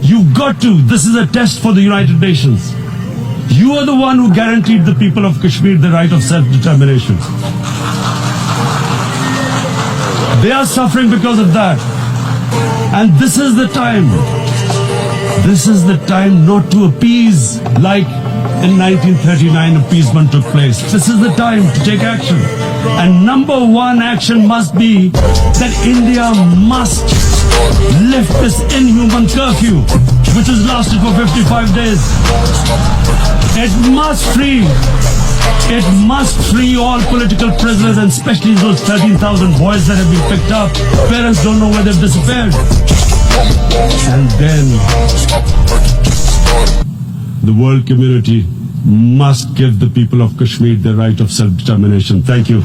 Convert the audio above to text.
You've got to. This is a test for the United Nations. You are the one who guaranteed the people of Kashmir the right of self-determination. They are suffering because of that. And this is the time. This is the time not to appease like in 1939 appeasement took place. This is the time to take action. And number one action must be that India must lift this inhuman curfew, which has lasted for 55 days. It must free all political prisoners, and especially those 13,000 boys that have been picked up. Parents don't know where they've disappeared. And then the world community must give the people of Kashmir the right of self-determination. Thank you.